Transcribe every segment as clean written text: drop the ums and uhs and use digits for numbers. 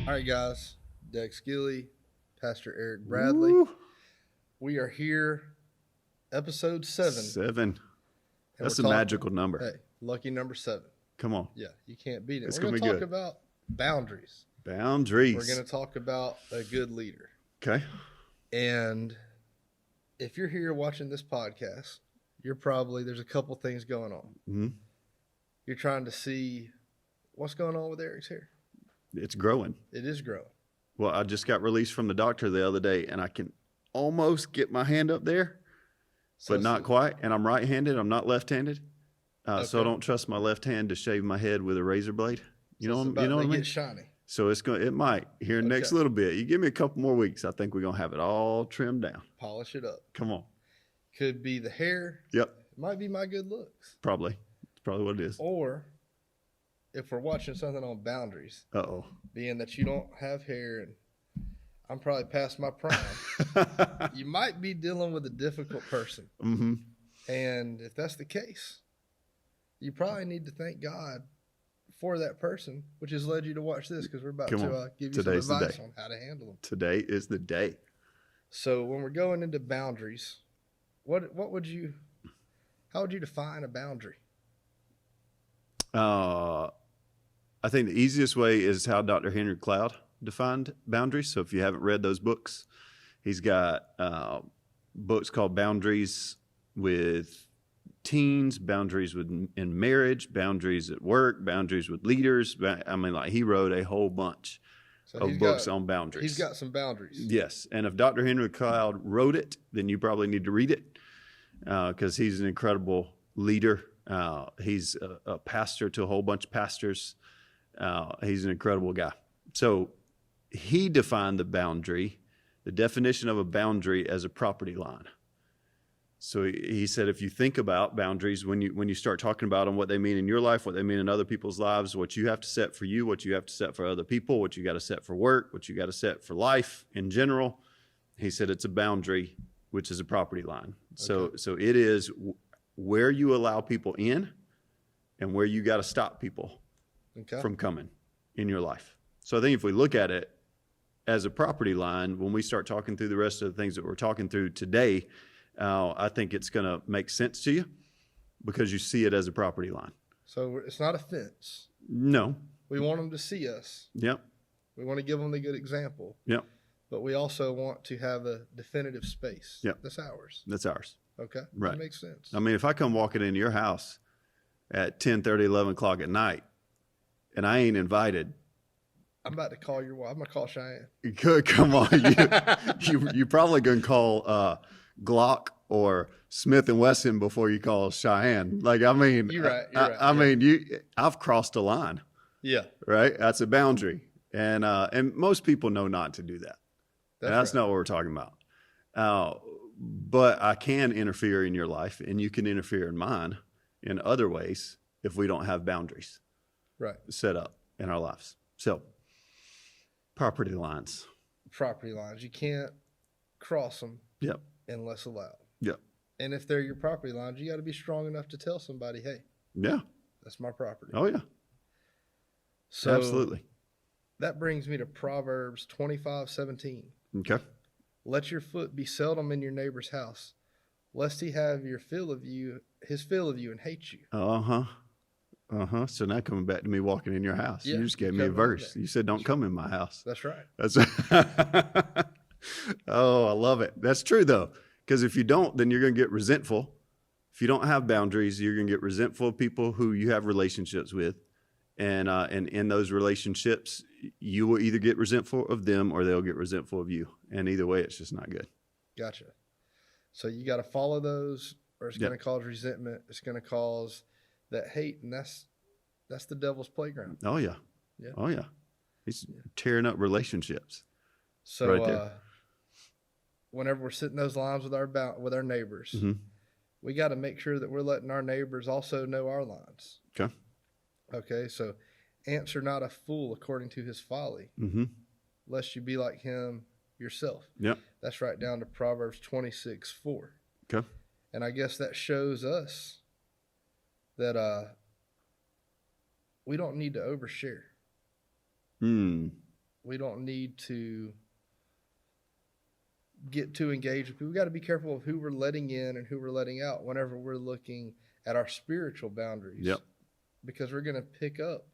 All right, guys. Dex Gilly, Pastor Eric Bradley. Woo. We are here, episode 7. 7. and That's we're a talking- magical number. Hey, lucky number 7. Come on. Yeah, you can't beat it. It's We're going to gonna talk be good. about boundaries. Boundaries. We're going to talk about a good leader. Okay. And if you're here watching this podcast, there's a couple things going on. Mm-hmm. You're trying to see what's going on with Eric's hair. It's growing. It is growing. Well, I just got released from the doctor the other day, and I can almost get my hand up there, but not quite. And I'm right-handed. I'm not left-handed. So I Okay. don't trust my left hand to shave my head with a razor blade. You know what I Get mean? shiny. So it might here in the next Okay. little bit. You give me a couple more weeks, I think we're gonna have it all trimmed down. Polish it up. Come on. Could be the hair. Yep. It might be my good looks. Probably. It's probably what it is. Or if we're watching something on boundaries, Uh-oh. being that you don't have hair and I'm probably past my prime, you might be dealing with a difficult person. Mm-hmm. And if that's the case, you probably need to thank God for that person, which has led you to watch this, because we're about Come to on. give you Today's some the advice day. on how to handle them. Today is the day. So when we're going into boundaries, how would you define a boundary? I think the easiest way is how Dr. Henry Cloud defined boundaries. So if you haven't read those books, he's got books called Boundaries with Teens, Boundaries in Marriage, Boundaries at Work, Boundaries with Leaders. I mean, like, he wrote a whole bunch of books on boundaries. He's got some boundaries. Yes. And if Dr. Henry Cloud wrote it, then you probably need to read it because he's an incredible leader. He's a pastor to a whole bunch of pastors. He's an incredible guy. So he defined the definition of a boundary as a property line. So he said, if you think about boundaries, when you start talking about them, what they mean in your life, what they mean in other people's lives, what you have to set for you, what you have to set for other people, what you got to set for work, what you got to set for life in general, he said it's a boundary, which is a property line. Okay. So it is where you allow people in and where you got to stop people from coming in your life. So I think if we look at it as a property line, when we start talking through the rest of the things that we're talking through today, I think it's going to make sense to you because you see it as a property line. So it's not a fence. No. We want them to see us. Yep. We want to give them the good example. Yep. But we also want to have a definitive space. Yep. That's ours. That's ours. Okay. Right. That makes sense. I mean, if I come walking into your house at 10:30, 11 o'clock at night and I ain't invited, I'm about to call your wife. I'm going to call Cheyenne. come on. You probably going to call Glock or Smith & Wesson before you call Cheyenne. Like, I mean, You're right. I mean, I've crossed a line, Yeah. right? That's a boundary. And most people know not to do that. That's right. not what we're talking about. But I can interfere in your life and you can interfere in mine in other ways if we don't have boundaries Right. set up in our lives. So, property lines. Property lines. You can't cross them Yep. unless allowed. Yep. And if they're your property lines, you got to be strong enough to tell somebody, hey, Yeah. that's my property. Oh, yeah. So Absolutely. that brings me to Proverbs 25:17. Okay. Let your foot be seldom in your neighbor's house, lest he have his fill of you and hate you. So now coming back to me walking in your house. Yeah, You just gave you me a covered verse. everything. You said, don't come in my house. That's right. That's Oh, I love it. That's true, though, because if you don't, then you're going to get resentful. If you don't have boundaries, you're going to get resentful of people who you have relationships with. And in those relationships, you will either get resentful of them or they'll get resentful of you. And either way, it's just not good. Gotcha. So you got to follow those, or it's going to cause resentment. It's going to cause that hate, and that's the devil's playground. Oh, yeah. Yeah. Oh, yeah. He's tearing up relationships. So Right there. whenever we're sitting those lines with our neighbors, Mm-hmm. we got to make sure that we're letting our neighbors also know our lines. Okay. Okay, so answer not a fool according to his folly, Mm-hmm. lest you be like him yourself. Yep. That's right down to Proverbs 26:4. Okay. And I guess that shows us that we don't need to overshare. We don't need to get too engaged with people. We got to be careful of who we're letting in and who we're letting out whenever we're looking at our spiritual boundaries. Yep. Because we're going to pick up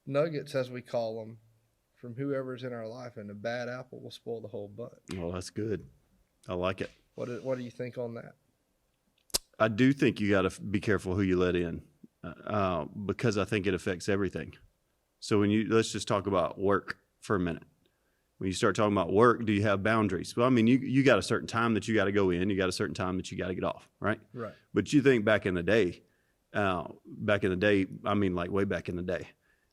nuggets, as we call them, from whoever's in our life, and a bad apple will spoil the whole bunch. Well, that's good. I like it. What do you think on that? I do think you got to be careful who you let in, because I think it affects everything. So let's just talk about work for a minute. When you start talking about work, do you have boundaries? Well, I mean, you got a certain time that you got to go in. You got a certain time that you got to get off, right? Right. But you think back in the day, I mean, like way back in the day,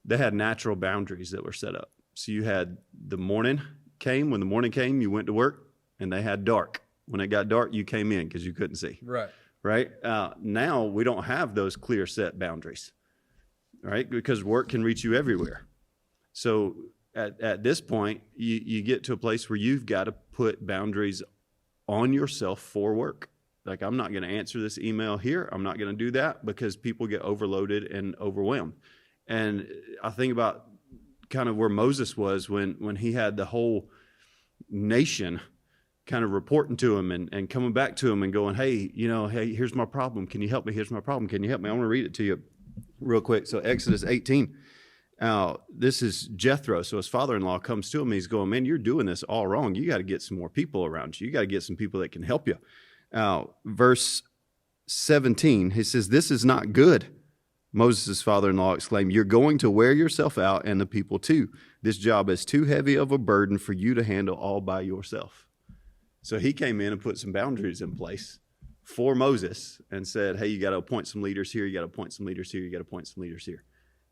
they had natural boundaries that were set up. So you had the morning came. When the morning came, you went to work, and they had dark. When it got dark, you came in because you couldn't see. Right. Right. Now we don't have those clear set boundaries, right? Because work can reach you everywhere. So at this point, you get to a place where you've got to put boundaries on yourself for work. Like, I'm not going to answer this email here. I'm not going to do that, because people get overloaded and overwhelmed. And I think about kind of where Moses was when he had the whole nation kind of reporting to him and coming back to him and going, hey, here's my problem. Can you help me? Here's my problem. Can you help me? I want to read it to you real quick. So Exodus 18. This is Jethro. So his father-in-law comes to him. And he's going, man, you're doing this all wrong. You got to get some more people around you. You got to get some people that can help you. Verse 17, he says, this is not good. Moses' father-in-law exclaimed, you're going to wear yourself out, and the people too. This job is too heavy of a burden for you to handle all by yourself. So he came in and put some boundaries in place for Moses and said, hey, you got to appoint some leaders here. You got to appoint some leaders here. You got to appoint some leaders here.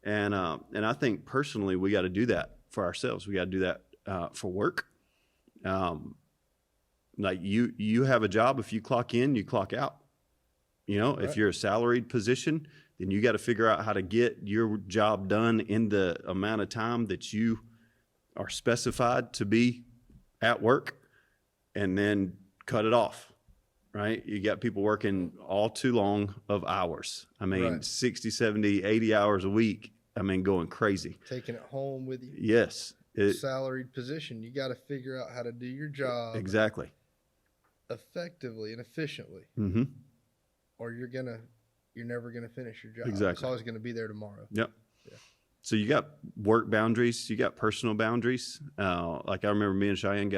And I think personally, we got to do that for ourselves. We got to do that for work. Like you have a job. If you clock in, you clock out. Right. If you're a salaried position, then you got to figure out how to get your job done in the amount of time that you are specified to be at work, and then cut it off, right? You got people working all too long of hours. I mean, right. 60, 70, 80 hours a week. I mean, going crazy. Taking it home with you. Yes. Salaried position. You got to figure out how to do your job. Exactly. Effectively and efficiently. Mm-hmm. Or you're never going to finish your job. Exactly. It's always going to be there tomorrow. Yep. Yeah. So you got work boundaries, you got personal boundaries. Like I remember me and Cheyenne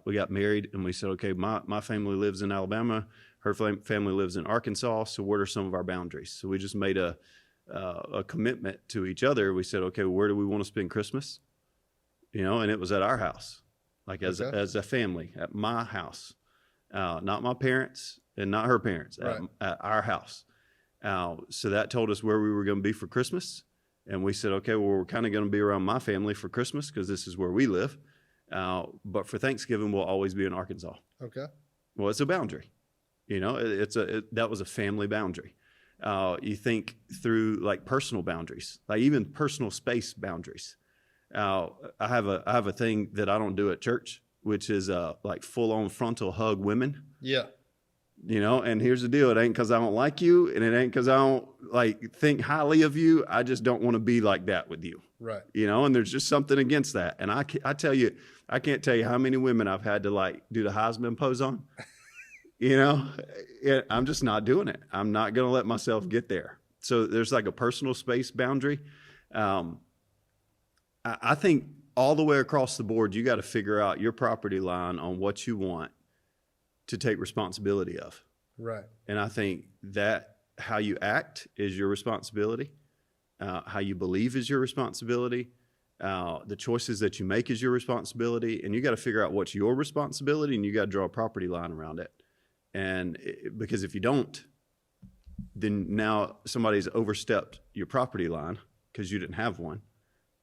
we got married, and we said, okay, my family lives in Alabama, her family lives in Arkansas. So what are some of our boundaries? So we just made a commitment to each other. We said, okay, where do we want to spend Christmas? And it was at our house, like as a family, at my house, not my parents and not her parents, right. at our house. So that told us where we were going to be for Christmas. And we said, okay, well, we're kind of going to be around my family for Christmas because this is where we live. But for Thanksgiving, we'll always be in Arkansas. Okay. Well, it's a boundary. That was a family boundary. You think through like personal boundaries, like even personal space boundaries. I have a thing that I don't do at church, which is like full on frontal hug women. Yeah. And here's the deal. It ain't because I don't like you, and it ain't because I don't like think highly of you. I just don't want to be like that with you. Right. And there's just something against that. And I tell you, I can't tell you how many women I've had to like do the Heisman pose on. I'm just not doing it. I'm not going to let myself get there. So there's like a personal space boundary. I think all the way across the board, you got to figure out your property line on what you want to take responsibility of. Right. And I think that how you act is your responsibility. How you believe is your responsibility. The choices that you make is your responsibility. And you got to figure out what's your responsibility, and you got to draw a property line around it. And because if you don't, then now somebody's overstepped your property line because you didn't have one.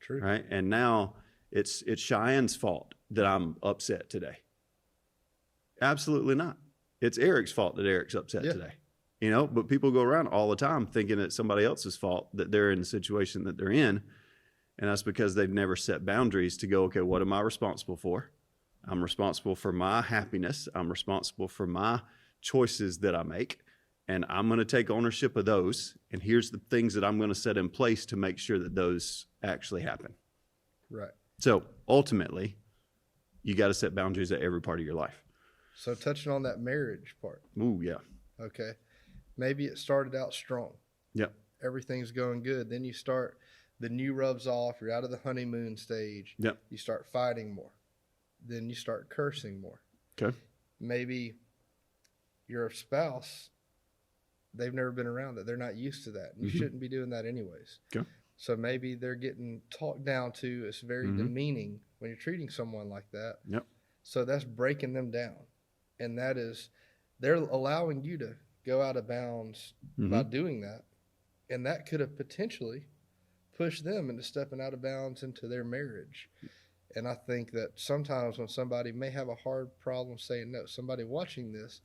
True. Right. And now it's Cheyenne's fault that I'm upset today. Absolutely not. It's Eric's fault that Eric's upset today. But people go around all the time thinking it's somebody else's fault that they're in the situation that they're in. And that's because they've never set boundaries to go, okay, what am I responsible for? I'm responsible for my happiness. I'm responsible for my choices that I make. And I'm going to take ownership of those. And here's the things that I'm going to set in place to make sure that those actually happen. Right. So ultimately, you got to set boundaries at every part of your life. So touching on that marriage part. Ooh, yeah. Okay. Maybe it started out strong. Yep. Everything's going good. Then the new rubs off. You're out of the honeymoon stage. Yep. You start fighting more. Then you start cursing more. Okay. Maybe your spouse, they've never been around that. They're not used to that. You shouldn't be doing that anyways. Okay. So maybe they're getting talked down to. It's very demeaning when you're treating someone like that. Yep. So that's breaking them down. And that is, they're allowing you to go out of bounds by doing that. And that could have potentially pushed them into stepping out of bounds into their marriage. And I think that sometimes when somebody may have a hard problem saying no, somebody watching this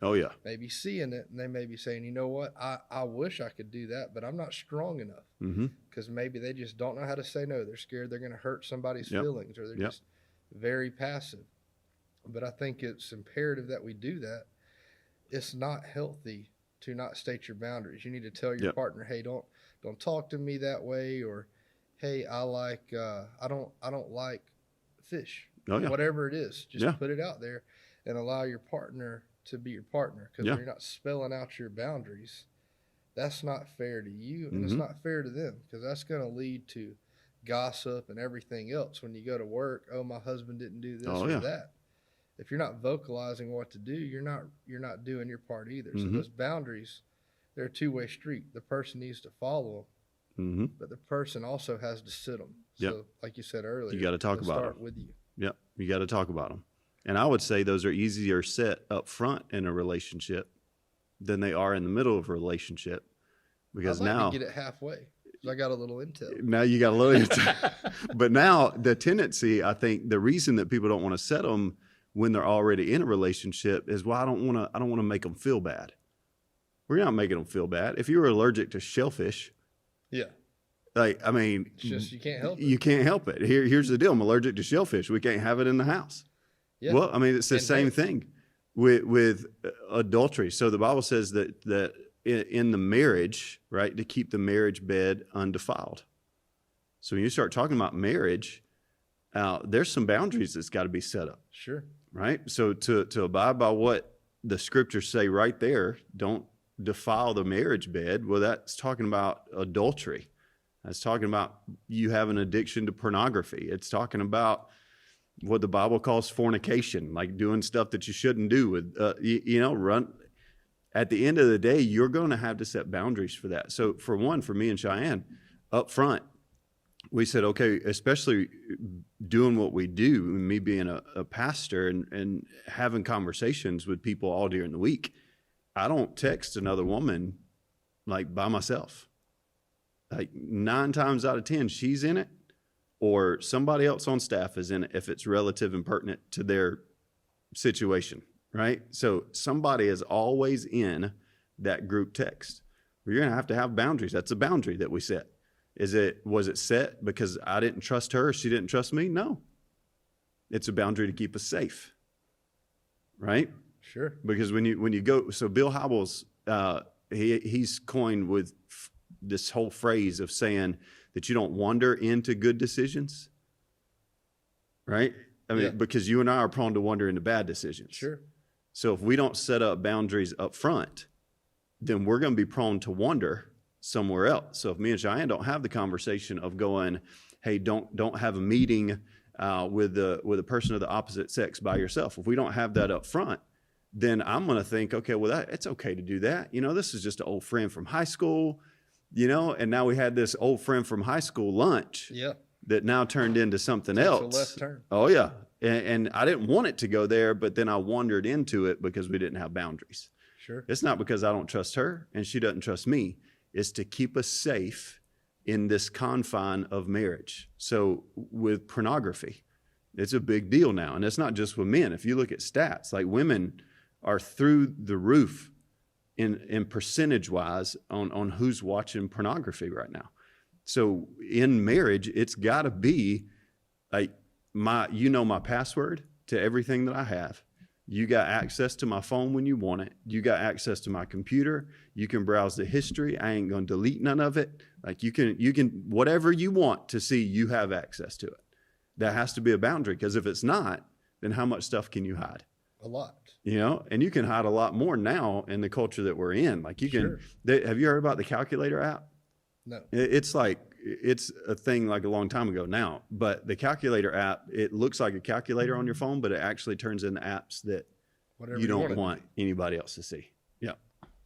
may be seeing it, and they may be saying, you know what, I wish I could do that, but I'm not strong enough. Because maybe they just don't know how to say no. They're scared they're going to hurt somebody's feelings, or they're just very passive. But I think it's imperative that we do that. It's not healthy to not state your boundaries. You need to tell your partner, hey, don't talk to me that way, or hey, I don't like fish. Whatever it is, just put it out there and allow your partner to be your partner. Because when you're not spelling out your boundaries, that's not fair to you, and it's not fair to them, because that's going to lead to gossip and everything else when you go to work. Oh, my husband didn't do this or that. If you're not vocalizing what to do, you're not doing your part either. So those boundaries, they're a two-way street. The person needs to follow them, but the person also has to sit them. So like you said earlier, you got to talk about start them. with you. Yep, you got to talk about them. And I would say those are easier set up front in a relationship than they are in the middle of a relationship, because I'd like now to get it halfway. I got a little intel. Now you got a little intel. But now the tendency, I think, the reason that people don't want to set them when they're already in a relationship is, well, I don't want to make them feel bad. We're not making them feel bad. If you were allergic to shellfish, I mean, it's just you can't help it. You can't help it. Here's the deal. I'm allergic to shellfish. We can't have it in the house. Yeah. Well, I mean, it's the same thing with adultery. So the Bible says that in the marriage, right, to keep the marriage bed undefiled. So when you start talking about marriage, there's some boundaries that's got to be set up. Sure. Right? So to abide by what the scriptures say right there, don't defile the marriage bed. Well, that's talking about adultery. That's talking about you have an addiction to pornography. It's talking about what the Bible calls fornication, like doing stuff that you shouldn't do with, run. At the end of the day, you're going to have to set boundaries for that. So for me and Cheyenne, up front, we said, okay, especially doing what we do, me being a pastor and having conversations with people all during the week, I don't text another woman like by myself. Like 9 times out of 10, she's in it, or somebody else on staff is in it if it's relative and pertinent to their situation, right? So somebody is always in that group text. You're going to have boundaries. That's a boundary that we set. Was it set because I didn't trust her, she didn't trust me? No. It's a boundary to keep us safe, right? Sure. Because when you go, so Bill Hybels, he's coined with this whole phrase of saying that you don't wander into good decisions, right? I mean, because you and I are prone to wander into bad decisions. Sure. So if we don't set up boundaries up front, then we're going to be prone to wander somewhere else. So if me and Cheyenne don't have the conversation of going, hey, don't have a meeting with a person of the opposite sex by yourself. If we don't have that up front, then I'm going to think, okay, well, it's okay to do that. This is just an old friend from high school, and now we had this old friend from high school lunch that now turned into something else. A left turn. Oh, yeah. And I didn't want it to go there, but then I wandered into it because we didn't have boundaries. Sure. It's not because I don't trust her and she doesn't trust me. It's to keep us safe in this confine of marriage. So with pornography, it's a big deal now. And it's not just with men. If you look at stats, like women are through the roof in percentage-wise on who's watching pornography right now. So in marriage, it's got to be like my password to everything that I have. You got access to my phone when you want it. You got access to my computer. You can browse the history. I ain't going to delete none of it. Like you can whatever you want to see, you have access to it. That has to be a boundary, because if it's not, then how much stuff can you hide? A lot. You know, and you can hide a lot more now in the culture that we're in. Like you can, have you heard about the calculator app? No. It's like, it's a thing like a long time ago now, but the calculator app, it looks like a calculator on your phone, but it actually turns into apps that Whatever you don't want to anybody else to see. Yeah.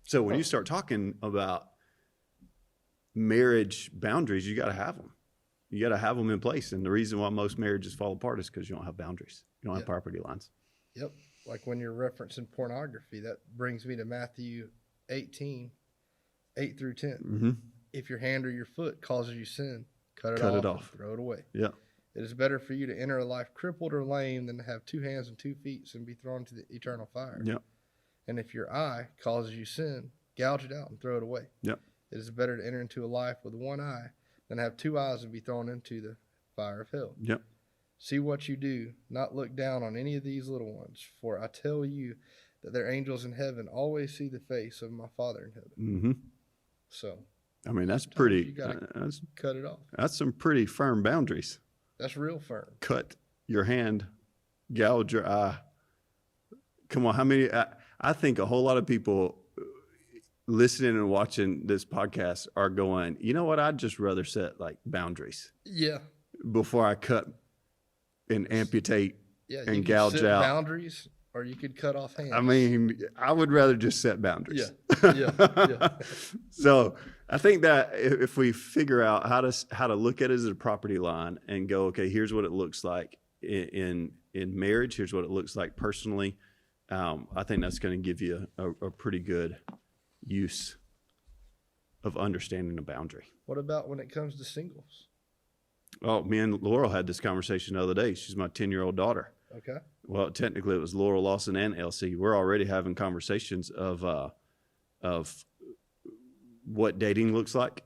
So when you start talking about marriage boundaries, you got to have them. You got to have them in place. And the reason why most marriages fall apart is because you don't have boundaries. You don't have property lines. Yep. Like when you're referencing pornography, that brings me to Matthew 18, 8 through 10. Mm-hmm. If your hand or your foot causes you sin, cut it off. And throw it away. Yeah. It is better for you to enter a life crippled or lame than to have 2 hands and 2 feet and be thrown to the eternal fire. Yeah. And if your eye causes you sin, gouge it out and throw it away. Yeah. It is better to enter into a life with 1 eye than have 2 eyes and be thrown into the fire of hell. Yep. See what you do, not look down on any of these little ones, for I tell you that their angels in heaven always see the face of my Father in heaven. Mm-hmm. So, I mean, that's pretty. You gotta cut it off. That's some pretty firm boundaries. That's real firm. Cut your hand, gouge your eye. Come on, how many? I think a whole lot of people listening and watching this podcast are going, you know what? I'd just rather set like boundaries. Yeah. Before I cut and amputate and gouge set out boundaries, or you could cut off hands. I mean, I would rather just set boundaries. Yeah. So I think that if we figure out how to look at it as a property line and go, okay, here's what it looks like in marriage, here's what it looks like personally, I think that's going to give you a pretty good use of understanding a boundary. What about when it comes to singles? Oh, me and Laurel had this conversation the other day. She's my 10-year-old daughter. Okay. Well, technically it was Laurel, Lawson, and Elsie. We're already having conversations of what dating looks like,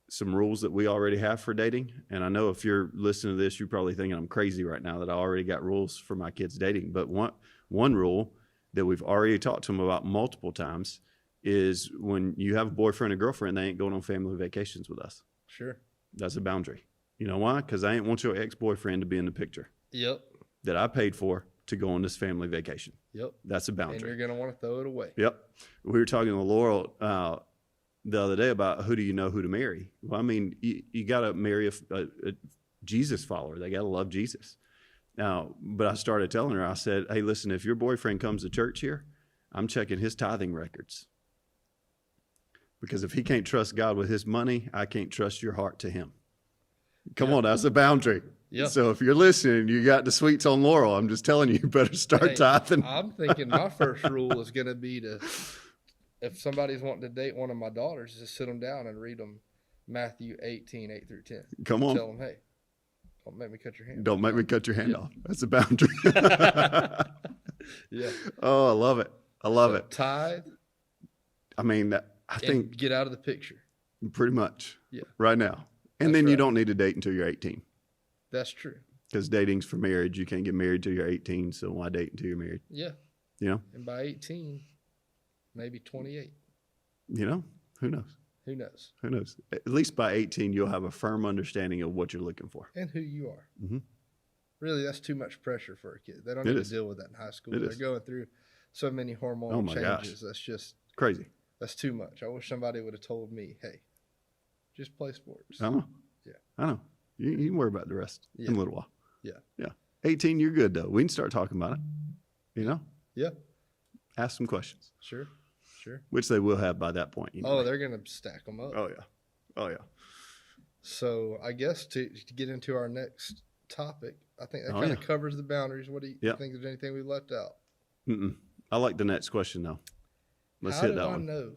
some rules that we already have for dating. And I know if you're listening to this, you're probably thinking I'm crazy right now that I already got rules for my kids dating. But one rule that we've already talked to them about multiple times is when you have a boyfriend or girlfriend, they ain't going on family vacations with us. Sure. That's a boundary. You know why? Because I ain't want your ex-boyfriend to be in the picture. Yep. That I paid for to go on this family vacation. Yep. That's a boundary. And you're going to want to throw it away. Yep. We were talking to Laurel the other day about who do you know who to marry. Well, I mean, you got to marry a Jesus follower. They got to love Jesus. Now, but I started telling her, I said, hey, listen, if your boyfriend comes to church here, I'm checking his tithing records. Because if he can't trust God with his money, I can't trust your heart to him. Come on, that's a boundary. Yeah. So if you're listening, you got the sweets on Laurel. I'm just telling you, you better start tithing. I'm thinking my first rule is going to be if somebody's wanting to date one of my daughters, just sit them down and read them Matthew 18, 8 through 10. Come on. Tell them, hey, don't make me cut your hand. Don't make me cut your hand off. That's a boundary. Yeah. Oh, I love it. I love it. Tithe. I mean, I think get out of the picture. Pretty much. Yeah. Right now. And then you don't need to date until you're 18. That's true. Because dating's for marriage. You can't get married till you're 18, so why date until you're married? Yeah. You know? And by 18, maybe 28. You know? Who knows? Who knows? Who knows? At least by 18, you'll have a firm understanding of what you're looking for. And who you are. Mm-hmm. Really, that's too much pressure for a kid. They don't need to deal with that in high school. They're going through so many hormonal changes. Gosh. That's just crazy. That's too much. I wish somebody would have told me, hey, just play sports. I know. Yeah. I know. You can worry about the rest in a little while. Yeah. Yeah. 18, you're good, though. We can start talking about it. You know? Yeah. Ask some questions. Sure. Which they will have by that point. Oh, they're going to stack them up. Oh, yeah. Oh, yeah. So I guess to get into our next topic, I think that kind of covers the boundaries. What do you think? There's anything we left out? I like the next question, though. Let's hit that one. How do I know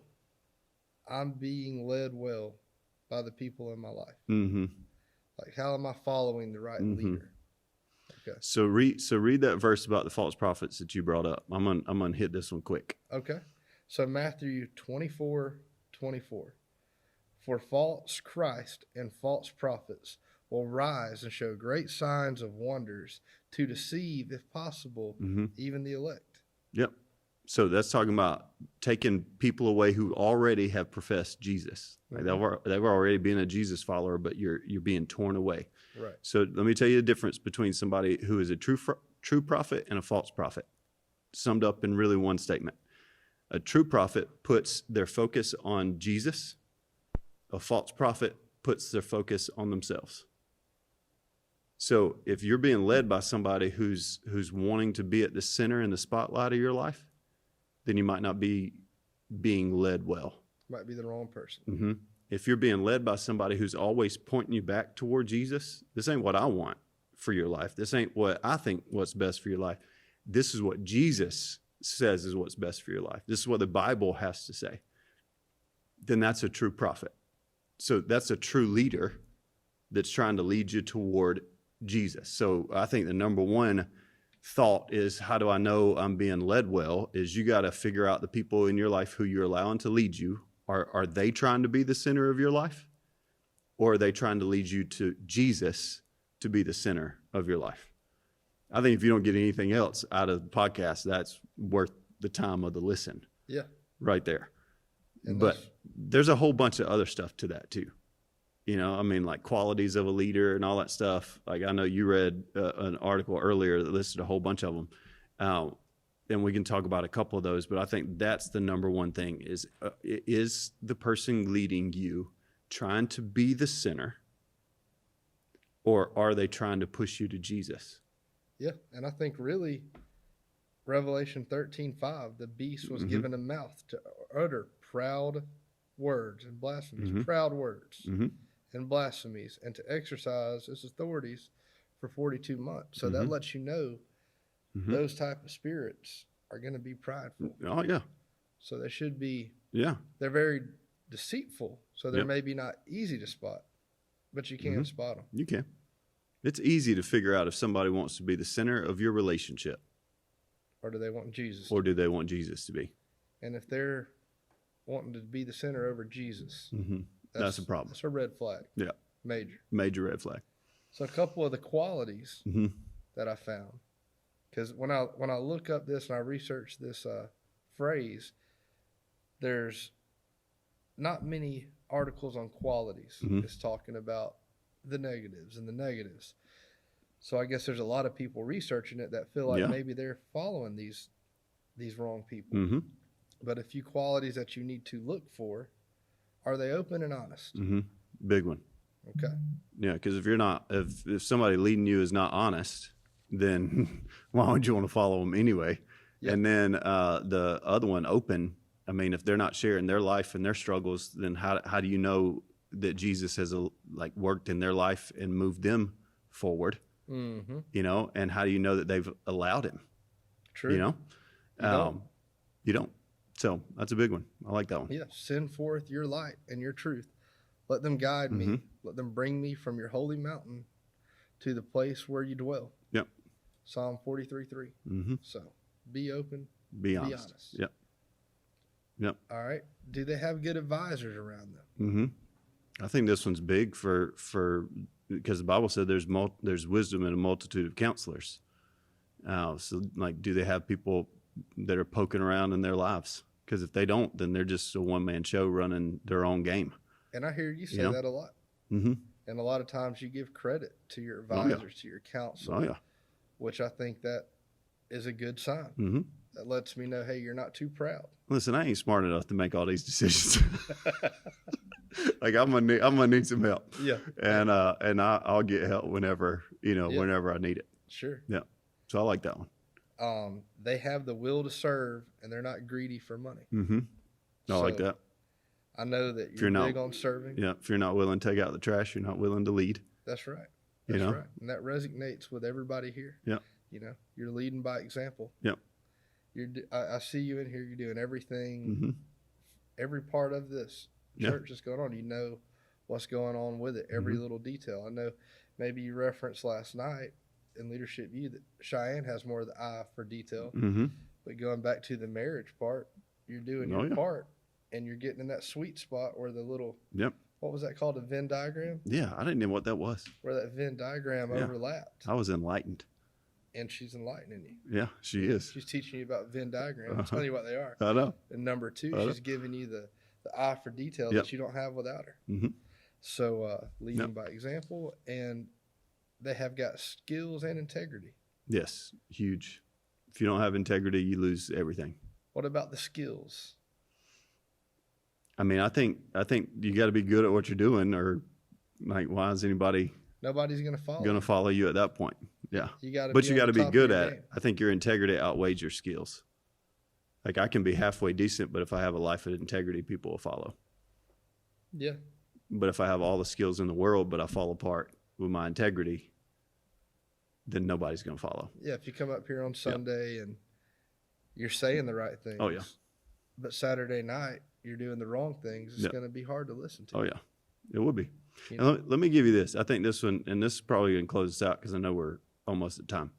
I'm being led well by the people in my life? Mm-hmm. Like, how am I following the right leader? Okay. So read that verse about the false prophets that you brought up. I'm gonna hit this one quick. Okay. So Matthew 24:24. For false Christ and false prophets will rise and show great signs of wonders to deceive, if possible, even the elect. Yep. So that's talking about taking people away who already have professed Jesus. Like they've already been a Jesus follower, but you're being torn away. Right. So let me tell you the difference between somebody who is a true prophet and a false prophet, summed up in really one statement. A true prophet puts their focus on Jesus. A false prophet puts their focus on themselves. So if you're being led by somebody who's wanting to be at the center and the spotlight of your life, then you might not be being led well. Might be the wrong person. Mm-hmm. If you're being led by somebody who's always pointing you back toward Jesus, this ain't what I want for your life. This ain't what I think what's best for your life. This is what Jesus says is what's best for your life. This is what the Bible has to say. Then that's a true prophet. So that's a true leader that's trying to lead you toward Jesus. So I think the number one thought is, how do I know I'm being led well? Is you got to figure out the people in your life who you're allowing to lead you. Are they trying to be the center of your life? Or are they trying to lead you to Jesus to be the center of your life? I think if you don't get anything else out of the podcast, that's worth the time of the listen. Yeah. Right there. And but there's a whole bunch of other stuff to that too. You know, I mean, like qualities of a leader and all that stuff. Like I know you read an article earlier that listed a whole bunch of them. And we can talk about a couple of those, but I think that's the number one thing is the person leading you trying to be the center, or are they trying to push you to Jesus? Yeah, and I think really Revelation 13:5, the beast was given a mouth to utter proud words and blasphemies, proud words and blasphemies, and to exercise his authorities for 42 months. So that lets you know those type of spirits are going to be prideful. Oh, yeah. So they should be, yeah. They're very deceitful, so they're maybe not easy to spot, but you can spot them. You can. It's easy to figure out if somebody wants to be the center of your relationship. Or do they want Jesus? Or do they want Jesus to be? And if they're wanting to be the center over Jesus, that's a problem. That's a red flag. Yeah. Major red flag. So a couple of the qualities that I found, because when I look up this and I research this phrase, there's not many articles on qualities. It's talking about the negatives and the negatives. So I guess there's a lot of people researching it that feel like maybe they're following these wrong people. But a few qualities that you need to look for: are they open and honest? Big one. Okay. Yeah, because if somebody leading you is not honest, then why would you want to follow them anyway? Yep. And then the other one, open. I mean, if they're not sharing their life and their struggles, then how do you know that Jesus has worked in their life and moved them forward? You know, and how do you know that they've allowed him? True. You know, you don't. So that's a big one. I like that one. Yeah. Send forth your light and your truth. Let them guide me. Let them bring me from your holy mountain to the place where you dwell. Yep. Psalm 43:3. So be open. Be honest. Yep. All right. Do they have good advisors around them? I think this one's big for because the Bible said there's wisdom in a multitude of counselors. So like, do they have people that are poking around in their lives? Because if they don't, then they're just a one-man show running their own game. And I hear you say that a lot. And a lot of times you give credit to your advisors, to your counsel, which I think that is a good sign. That lets me know, hey, you're not too proud. Listen, I ain't smart enough to make all these decisions. Like I'm gonna need some help. Yeah. And I'll get help whenever I need it. Sure. Yeah. So I like that one. They have the will to serve, and they're not greedy for money. I like that. I know that you're big on serving. Yeah. If you're not willing to take out the trash, you're not willing to lead. That's right. That's right. And that resonates with everybody here. Yeah. You know, you're leading by example. Yep. I see you in here. You're doing everything, every part of this church that's going on. You know what's going on with it, every little detail. I know maybe you referenced last night in Leadership View that Cheyenne has more of the eye for detail. But going back to the marriage part, you're doing your part, and you're getting in that sweet spot where the little what was that called, a Venn diagram? Yeah, I didn't know what that was. Where that Venn diagram overlapped. I was enlightened. and she's enlightening you. Yeah, she is. She's teaching you about Venn diagrams, telling you what they are. I know. And number two, she's giving you the eye for detail Yep. that you don't have without her. Mm-hmm. So leading by example, and they have got skills and integrity. Yes, huge. If you don't have integrity, you lose everything. What about the skills? I mean, I think you got to be good at what you're doing, or like, why is anybody Nobody's going to follow. going to follow you at that point? Yeah, You got to. but you got to be good at game. it. I think your integrity outweighs your skills. Like, I can be halfway decent, but if I have a life of integrity, people will follow. Yeah. But if I have all the skills in the world, but I fall apart with my integrity, then nobody's going to follow. Yeah. If you come up here on Sunday and you're saying the right things. Oh, yeah. But Saturday night you're doing the wrong things, it's going to be hard to listen to. Oh, yeah. It would be. You And let me give you this. I think this one, and this is probably going to close us out because I know we're almost at time.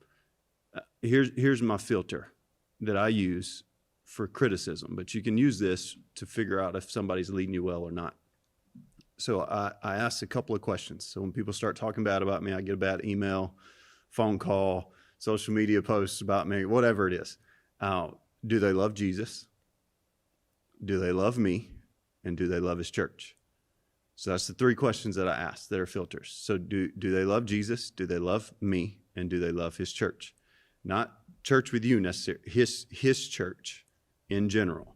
Here's my filter that I use for criticism, but you can use this to figure out if somebody's leading you well or not. So I asked a couple of questions. So when people start talking bad about me, I get a bad email, phone call, social media posts about me, whatever it is. Do they love Jesus? Do they love me? And do they love his church? So that's the three questions that I asked that are filters. So do they love Jesus? Do they love me? And do they love his church? Not church with you necessarily, his church in general.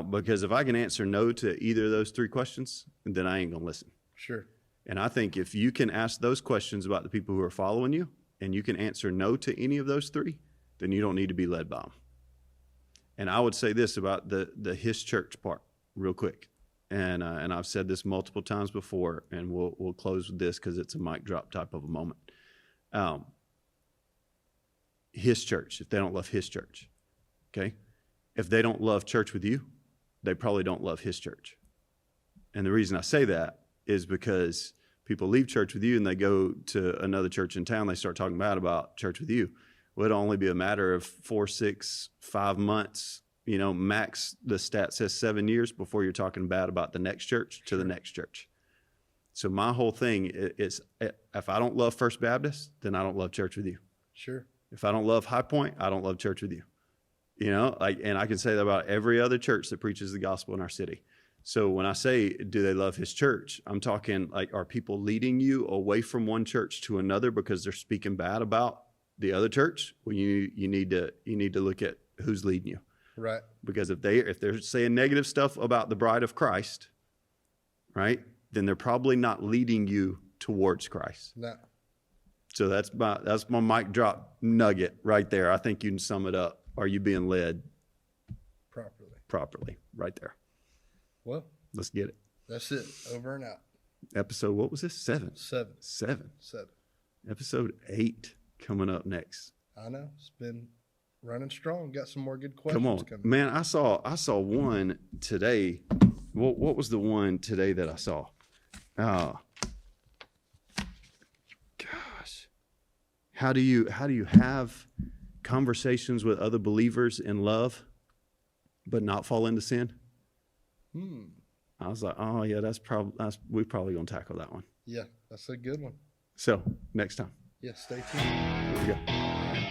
Because if I can answer no to either of those three questions, then I ain't going to listen. Sure. And I think if you can ask those questions about the people who are following you, and you can answer no to any of those three, then you don't need to be led by them. And I would say this about the his church part real quick. And I've said this multiple times before, and we'll close with this because it's a mic drop type of a moment. His church, if they don't love his church, okay? If they don't love church with you, they probably don't love his church. And the reason I say that is because people leave church with you and they go to another church in town, they start talking bad about church with you. Well, it'll only be a matter of 4, 6, 5 months, max the stat says 7 years before you're talking bad about the next church to the next church. So my whole thing is, if I don't love First Baptist, then I don't love church with you. Sure. If I don't love High Point, I don't love church with you. And I can say that about every other church that preaches the gospel in our city. So when I say, do they love his church? I'm talking like, are people leading you away from one church to another because they're speaking bad about the other church? Well, you need to look at who's leading you. Right. Because if they're saying negative stuff about the bride of Christ, right, then they're probably not leading you towards Christ. No. So that's my mic drop nugget right there. I think you can sum it up. Are you being led properly? Right there. Well, let's get it. That's it. Over and out. Episode, what was this? 7. 7. Episode 8 coming up next. I know. It's been running strong. Got some more good questions coming. Man, I saw one today. What was the one today that I saw? Gosh. How do you have conversations with other believers in love but not fall into sin? I was like, oh yeah, we're probably gonna tackle that one. Yeah, that's a good one. So next time. Yeah, stay tuned. Here we go.